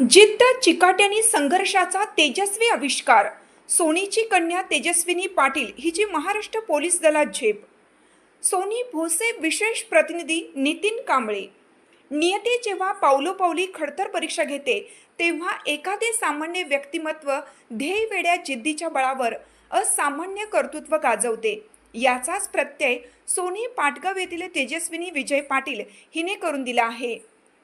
जिद्द चिकाट्याने संघर्षाचा तेजस्वी आविष्कार. सोनीची कन्या तेजस्विनी पाटील हिची महाराष्ट्र पोलीस दलात झेप. सोनी भोसे विशेष प्रतिनिधी नितीन कांबळे. नियती जेव्हा पावलोपावली खडतर परीक्षा घेते तेव्हा एखादे सामान्य व्यक्तिमत्व ध्येयवेड्या जिद्दीच्या बळावर असामान्य कर्तृत्व गाजवते. याचाच प्रत्यय सोनी पाटगाव येथील तेजस्विनी विजय पाटील हिने करून दिला आहे.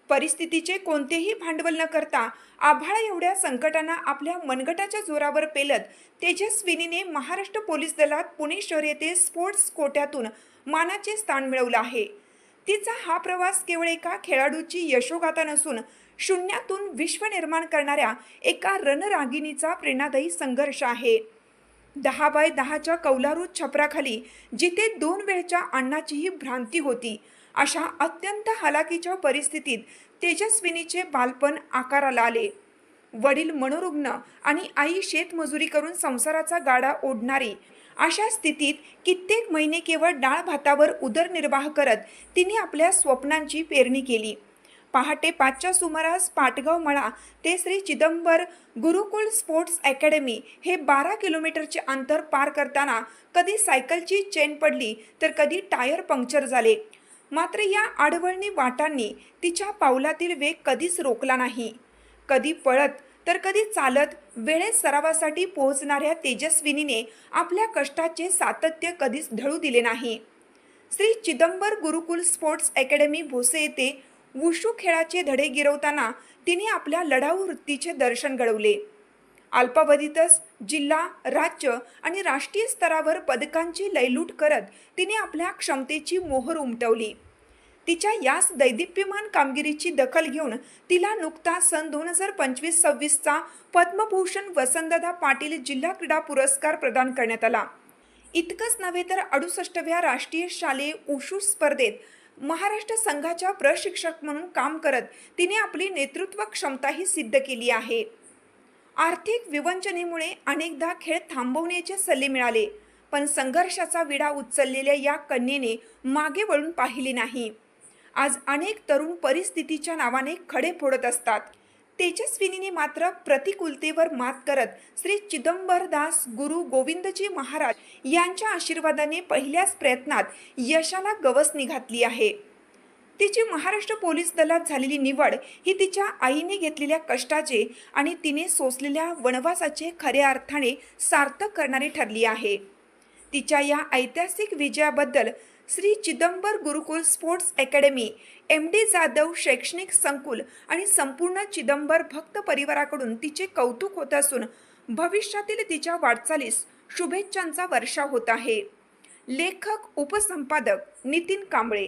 परिस्थितीचे कोणतेही भांडवल न करता आभाळा एवढ्या संकटांना आपल्या मनगटाच्या जोरावर पेलत तेजस्विनीने महाराष्ट्र पोलीस दलात पुणे शहर येथे स्पोर्ट्स कोट्यातून मानाचे स्थान मिळवले आहे. तिचा हा प्रवास केवळ एका खेळाडूची यशोगाथा नसून शून्यातून विश्व निर्माण करणाऱ्या एका रणरागिणीचा प्रेरणादायी संघर्ष आहे. 10x10च्या कौलारू छपराखाली जिथे 2 वेळच्या अन्नाचीही भ्रांती होती, अशा अत्यंत हालाकीच्या परिस्थितीत तेजस्विनीचे बालपण आकाराला आले. वडील मनोरुग्ण आणि आई शेतमजुरी करून संसाराचा गाडा ओढणारी. अशा स्थितीत कित्येक महिने केवळ डाळ भातावर उदरनिर्वाह करत तिने आपल्या स्वप्नांची पेरणी केली. पहाटे 5च्या सुमारास पाटगाव मळा ते श्री चिदंबर गुरुकुल स्पोर्ट्स अकॅडमी हे 12 किलोमीटरचे अंतर पार करताना कधी सायकलची चेन पडली तर कधी टायर पंक्चर झाले. मात्र या आडवळणी वाटांनी तिच्या पावलातील वेग कधीच रोखला नाही. कधी पळत तर कधी चालत वेळेत सरावासाठी पोहोचणाऱ्या तेजस्विनीने आपल्या कष्टाचे सातत्य कधीच ढळू दिले नाही. श्री चिदंबर गुरुकुल स्पोर्ट्स अकॅडमी भोसे येथे वुशू खेळाचे धडे गिरवताना तिने आपल्या लढाऊ वृत्तीचे दर्शन घडवले. अल्पावधीतच जिल्हा, राज्य आणि राष्ट्रीय स्तरावर पदकांची लयलूट करत तिने आपल्या क्षमतेची मोहर उमटवली. तिच्या याच दैदिप्यमान कामगिरीची दखल घेऊन तिला नुकताच सन 2025-26चा पद्मभूषण वसंतदादा पाटील जिल्हा क्रीडा पुरस्कार प्रदान करण्यात आला. इतकंच नव्हे तर 68व्या राष्ट्रीय शालेय वुशू स्पर्धेत महाराष्ट्र संघाच्या प्रशिक्षक म्हणून काम करत तिने आपली नेतृत्व क्षमताही सिद्ध केली आहे. आर्थिक विवंचनेमुळे अनेकदा खेळ थांबवण्याचे सल्ले मिळाले, पण संघर्षाचा विडा उचललेल्या या कन्येने मागे वळून पाहिले नाही. आज अनेक तरुण परिस्थितीच्या नावाने खडे फोडत असतात. तेजस्विनीने मात्र प्रतिकूलतेवर मात करत श्री चिदंबरदास गुरु गोविंदजी महाराज यांच्या आशीर्वादाने पहिल्याच प्रयत्नात यशाला गवसणी घातली आहे. तिची महाराष्ट्र पोलीस दलात झालेली निवड ही तिच्या आईने घेतलेल्या कष्टाचे आणि तिने सोसलेल्या वनवासाचे खऱ्या अर्थाने सार्थक करणारी ठरली आहे. तिच्या या ऐतिहासिक विजयाबद्दल श्री चिदंबर गुरुकुल स्पोर्ट्स अकॅडमी, MD जाधव शैक्षणिक संकुल आणि संपूर्ण चिदंबर भक्त परिवाराकडून तिचे कौतुक होत असून भविष्यातील तिच्या वाटचालीस शुभेच्छांचा वर्षाव होत आहे. लेखक उपसंपादक नितीन कांबळे.